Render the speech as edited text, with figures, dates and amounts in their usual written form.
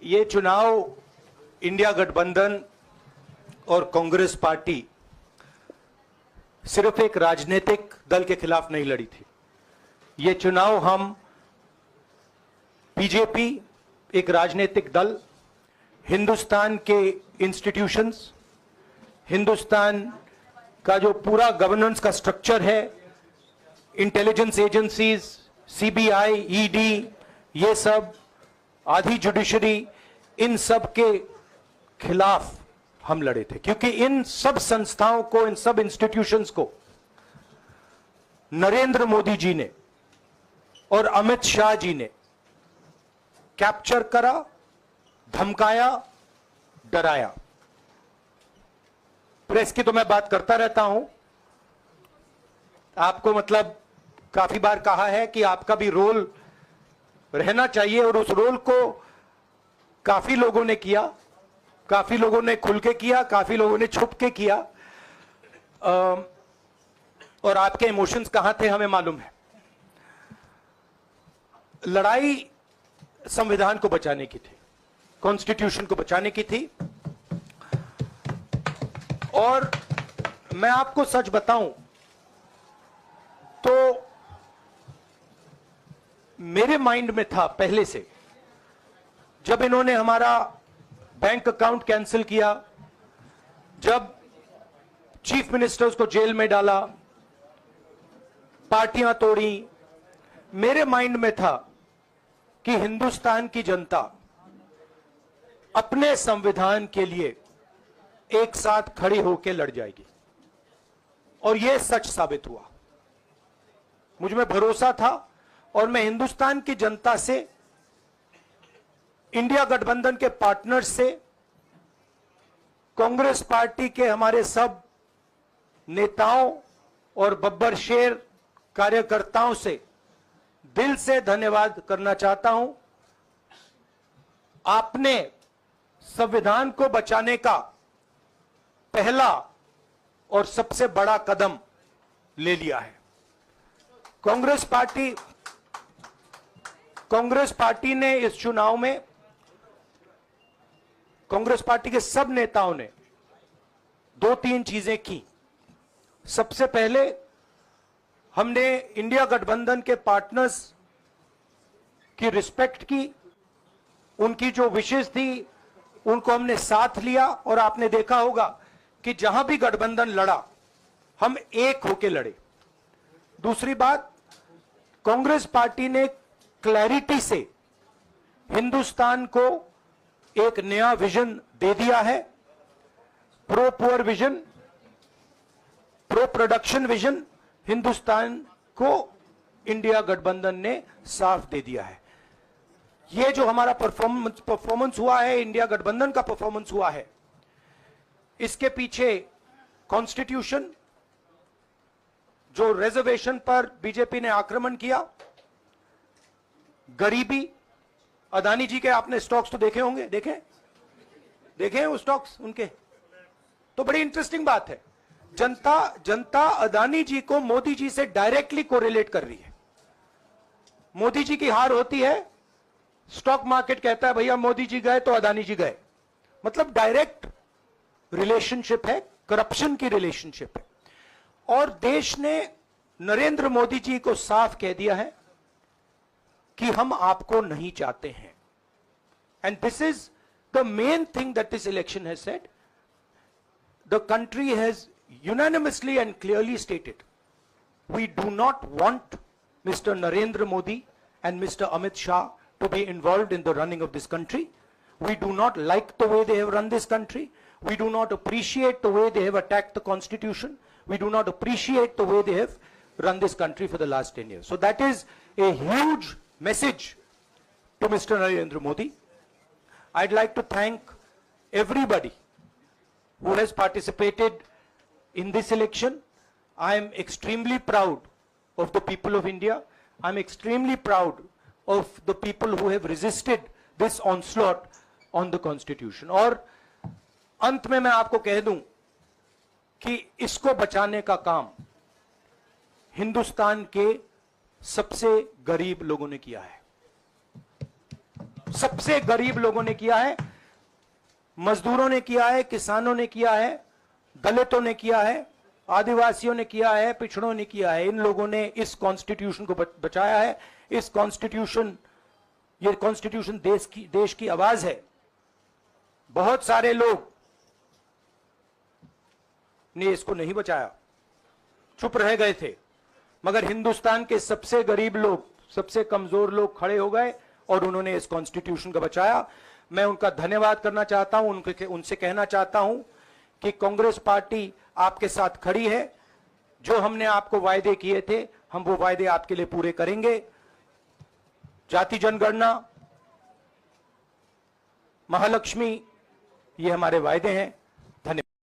ये चुनाव इंडिया गठबंधन और कांग्रेस पार्टी सिर्फ एक राजनीतिक दल के खिलाफ नहीं लड़ी थी। ये चुनाव हम बीजेपी, एक राजनीतिक दल, हिंदुस्तान के इंस्टीट्यूशंस, हिंदुस्तान का जो पूरा गवर्नेंस का स्ट्रक्चर है, इंटेलिजेंस एजेंसीज, सीबीआई, ईडी, ये सब, आधी जुडिशरी, इन सब के खिलाफ हम लड़े थे, क्योंकि इन सब संस्थाओं को, इन सब इंस्टीट्यूशंस को नरेंद्र मोदी जी ने और अमित शाह जी ने कैप्चर करा, धमकाया, डराया। प्रेस की तो मैं बात करता रहता हूं, आपको मतलब काफी बार कहा है कि आपका भी रोल रहना चाहिए, और उस रोल को काफी लोगों ने किया, काफी लोगों ने खुल के किया, काफी लोगों ने छुप के किया, और आपके इमोशंस कहां थे हमें मालूम है। लड़ाई संविधान को बचाने की थी, कॉन्स्टिट्यूशन को बचाने की थी। और मैं आपको सच बताऊं तो मेरे माइंड में था पहले से, जब इन्होंने हमारा बैंक अकाउंट कैंसिल किया, जब चीफ मिनिस्टर्स को जेल में डाला, पार्टियां तोड़ी, मेरे माइंड में था कि हिंदुस्तान की जनता अपने संविधान के लिए एक साथ खड़ी होकर लड़ जाएगी, और यह सच साबित हुआ। मुझ में भरोसा था, और मैं हिंदुस्तान की जनता से, इंडिया गठबंधन के पार्टनर्स से, कांग्रेस पार्टी के हमारे सब नेताओं और बब्बर शेर कार्यकर्ताओं से दिल से धन्यवाद करना चाहता हूं। आपने संविधान को बचाने का पहला और सबसे बड़ा कदम ले लिया है। कांग्रेस पार्टी ने इस चुनाव में, कांग्रेस पार्टी के सब नेताओं ने 2-3 चीजें की। सबसे पहले हमने इंडिया गठबंधन के पार्टनर्स की रिस्पेक्ट की, उनकी जो विशेष थी उनको हमने साथ लिया, और आपने देखा होगा कि जहां भी गठबंधन लड़ा हम एक होकर लड़े। दूसरी बात, कांग्रेस पार्टी ने क्लैरिटी से हिंदुस्तान को एक नया विजन दे दिया है, pro poor vision, pro production vision. Hindustan को इंडिया गठबंधन ने साफ दे दिया है। यह जो हमारा परफॉर्मेंस हुआ है, इंडिया गठबंधन का परफॉर्मेंस हुआ है, इसके पीछे कॉन्स्टिट्यूशन, जो रिजर्वेशन पर बीजेपी ने आक्रमण किया, गरीबी, अदानी जी के आपने स्टॉक्स तो देखे होंगे, देखे हैं वो स्टॉक्स उनके, तो बड़ी इंटरेस्टिंग बात है। जनता अदानी जी को मोदी जी से डायरेक्टली कोरिलेट कर रही है। मोदी जी की हार होती है, स्टॉक मार्केट कहता है भैया मोदी जी गए तो अदानी जी गए, मतलब डायरेक्ट रिलेशनशिप है, करप्शन की रिलेशनशिप है। और देश ने नरेंद्र मोदी जी को साफ कह दिया है कि हम आपको नहीं चाहते हैं। And this is the main thing that this election has said. The country has unanimously and clearly stated, we do not want Mr. Narendra Modi and Mr. Amit Shah to be involved in the running of this country. We do not like the way they have run this country. We do not appreciate the way they have attacked the constitution. We do not appreciate the way they have run this country for the last 10 years. So that is a huge message to Mr. Narendra Modi. I'd like to thank everybody who has participated in this election. I am extremely proud of the people of India. I'm extremely proud of the people who have resisted this onslaught on the constitution. और अंत में मैं आपको कह दूं कि इसको बचाने का काम हिंदुस्तान के सबसे गरीब लोगों ने किया है। सबसे गरीब लोगों ने किया है, मजदूरों ने किया है, किसानों ने किया है, दलितों ने किया है, आदिवासियों ने किया है, पिछड़ों ने किया है। इन लोगों ने इस कॉन्स्टिट्यूशन को बचाया है। इस कॉन्स्टिट्यूशन, ये कॉन्स्टिट्यूशन देश की आवाज है। बहुत सारे लोग ने इसको नहीं बचाया, चुप रह गए थे, मगर हिंदुस्तान के सबसे गरीब लोग, सबसे कमजोर लोग खड़े हो गए और उन्होंने इस कॉन्स्टिट्यूशन को बचाया। मैं उनका धन्यवाद करना चाहता हूं, उनसे कहना चाहता हूं कि कांग्रेस पार्टी आपके साथ खड़ी है। जो हमने आपको वायदे किए थे, हम वो वायदे आपके लिए पूरे करेंगे। जाति जनगणना, महालक्ष्मी, ये हमारे वायदे हैं।